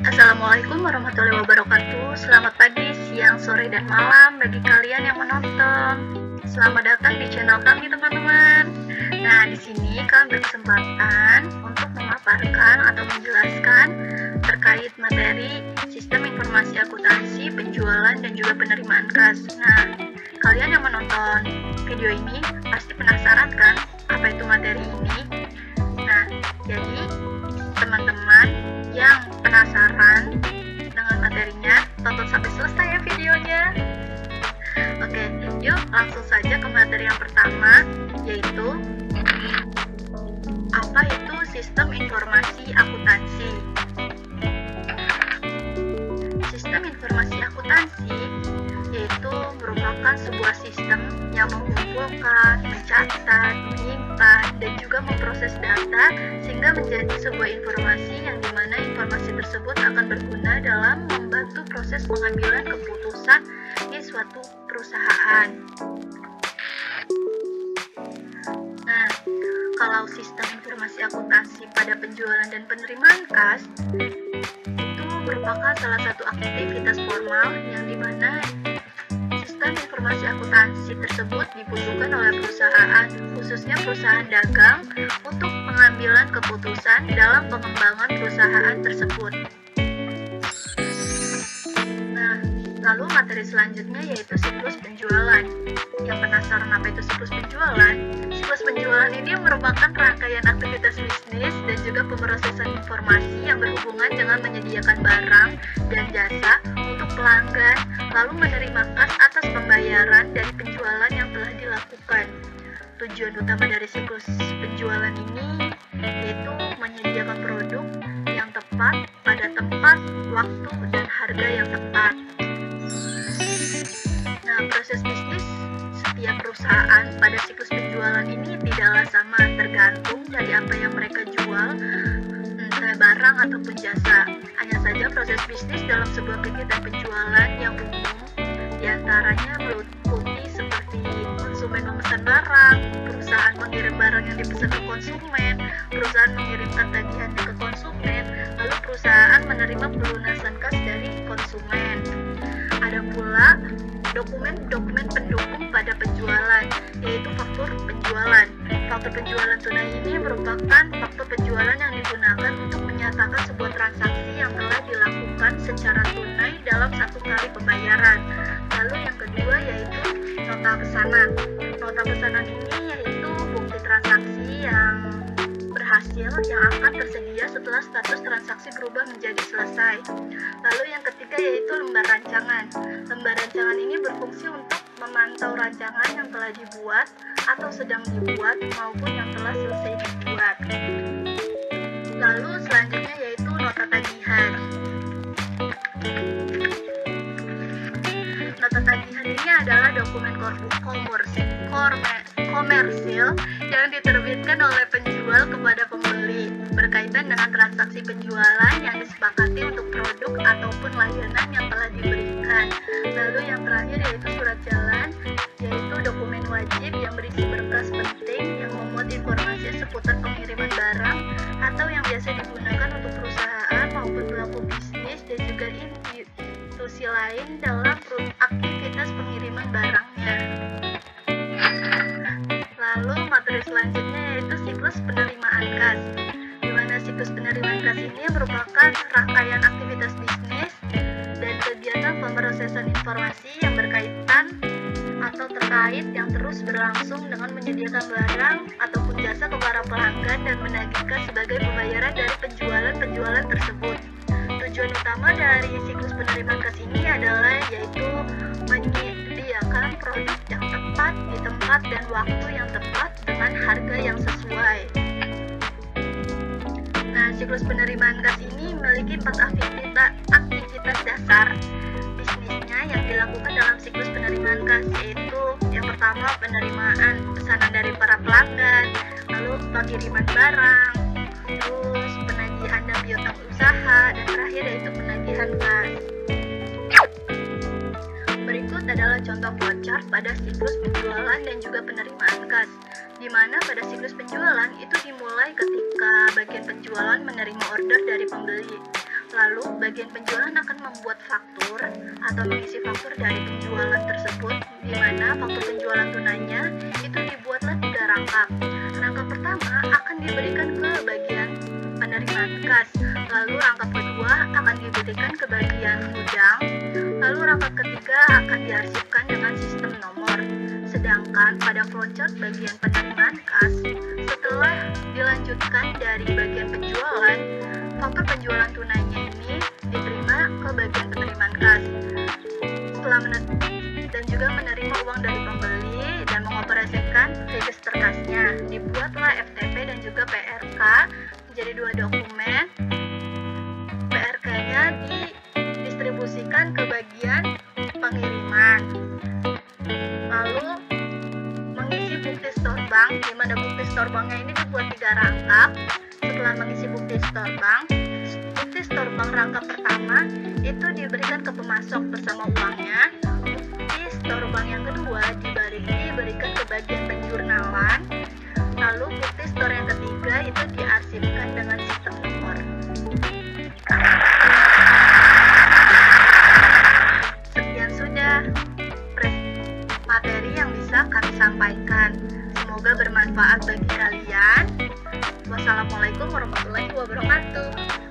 Assalamualaikum warahmatullahi wabarakatuh. Selamat pagi, siang, sore, dan malam bagi kalian yang menonton. Selamat datang di channel kami, teman-teman. Nah, di sini kami berkesempatan untuk memaparkan atau menjelaskan terkait materi sistem informasi akuntansi, penjualan, dan juga penerimaan kas. Nah, kalian yang menonton video ini pasti penasaran kan apa itu materi ini? Nah, jadi teman-teman yang penasaran dengan materinya, tonton sampai selesai ya videonya. Oke, yuk langsung saja ke materi yang pertama, yaitu apa itu sistem informasi akuntansi. Sistem informasi akuntansi yaitu merupakan sebuah sistem yang mengumpulkan, mencatat, menyimpan, dan juga memproses data sehingga menjadi sebuah informasi yang dimana informasi tersebut akan berguna dalam membantu proses pengambilan keputusan di suatu perusahaan. Nah, kalau sistem informasi akuntansi pada penjualan dan penerimaan kas itu merupakan salah satu aktivitas formal yang dimana sistem informasi akuntansi tersebut dibutuhkan oleh perusahaan, khususnya perusahaan dagang, untuk pengambilan keputusan dalam pengembangan perusahaan tersebut. Nah, lalu materi selanjutnya yaitu siklus penjualan. Yang penasaran apa itu siklus penjualan? Siklus penjualan ini merupakan rangkaian aktivitas bisnis dan juga pemrosesan informasi yang berhubungan dengan menyediakan barang dan jasa untuk pelanggan, lalu menerima kas atas pembayaran dari penjualan yang telah dilakukan. Tujuan utama dari siklus penjualan ini yaitu menyediakan produk yang tepat pada tempat, waktu, dan harga yang tepat. Nah, proses bisnis setiap perusahaan pada siklus penjualan ini tidaklah sama, tergantung dari apa yang mereka jual, entah barang ataupun jasa. Hanya saja proses bisnis dalam sebuah kegiatan penjualan yang umum diantaranya meliputi seperti konsumen memesan barang, perusahaan mengirim barang yang dipesan ke konsumen, perusahaan mengirimkan tagihannya ke konsumen, lalu perusahaan menerima pelunasan kas dari konsumen. Ada pula dokumen-dokumen pendukung pada penjualan, yaitu faktur penjualan. Faktur penjualan tunai ini merupakan faktur penjualan yang digunakan untuk menyatakan sebuah transaksi yang telah dilakukan secara tunai dalam satu kali pembayaran. Lalu yang kedua yaitu nota pesanan. Nota pesanan ini yaitu bukti transaksi yang berhasil yang akan tersedia setelah status transaksi berubah menjadi selesai. Lalu yang ketiga yaitu lembar rancangan. Lembar rancangan ini berfungsi untuk memantau rancangan yang telah dibuat atau sedang dibuat maupun yang telah selesai dibuat. Lalu selanjutnya yaitu nota tagihan. Nota tagihan ini adalah dokumen komersil yang diterbitkan oleh penjual kepada pembeli berkaitan dengan transaksi penjualan yang disepakati untuk produk ataupun layanan yang telah diberikan. Lalu yang terakhir yaitu surat jalan, yaitu dokumen wajib yang berisi berkas penting yang memuat informasi seputar pengiriman barang atau yang biasa digunakan untuk perusahaan maupun pelaku bisnis dan juga institusi lain dalam aktivitas pengiriman barangnya. Lalu materi selanjutnya yaitu siklus penerimaan kas, di mana siklus penerimaan kas ini merupakan rangkaian aktivitas bisnis dan kegiatan pemrosesan informasi yang berkaitan atau terkait yang terus berlangsung dengan menyediakan barang ataupun jasa ke para pelanggan dan menagihkan sebagai pembayaran dari penjualan tersebut. Tujuan utama dari siklus penerimaan kas ini adalah yaitu menyediakan produk yang tepat di tempat dan waktu yang tepat dengan harga yang sesuai. Nah, siklus penerimaan kas ini memiliki 4 aktivitas dasar bisnisnya yang dilakukan dalam siklus penerimaan kas, yaitu yang pertama penerimaan pesanan dari para pelanggan, lalu pengiriman barang, terus penagihan dan piutang usaha, dan terakhir yaitu penagihan kas. Berikut adalah contoh flowchart pada siklus penjualan dan juga penerimaan kas, di mana pada siklus penjualan itu dimulai ketika bagian penjualan menerima order dari pembeli. Lalu bagian penjualan akan membuat faktur atau mengisi faktur dari penjualan tersebut, di mana faktur penjualan tunainya itu dibuatlah 3 rangkap. Rangkap pertama akan diberikan ke bagian penerimaan kas, lalu rangkap kedua akan diberikan ke bagian gudang, lalu rangkap ketiga akan diarsipkan dengan sistem nomor. Sedangkan pada flowchart bagian penerimaan kas, setelah dilanjutkan dari bagian penjualan, faktur penjualan tunainya ini diterima ke bagian penerimaan kas. Setelah dan juga menerima uang dari pembeli dan mengoperasikan register kasnya, dibuatlah FTP dan juga PRK menjadi 2 dokumen. PRK-nya didistribusikan ke bagian pengiriman. Lalu mengisi bukti store bank, di mana bukti store banknya ini dibuat 3 rangkap. Setelah mengisi bukti store bank rangkap pertama itu diberikan ke pemasok bersama uangnya. Bukti store bank yang kedua diberikan ke bagian penjurnalan. Lalu bukti store yang ketiga itu diarsipkan dengan sistem nomor. Sekian sudah materi yang bisa kami sampaikan. Semoga bermanfaat bagi kalian. Wassalamualaikum warahmatullahi wabarakatuh.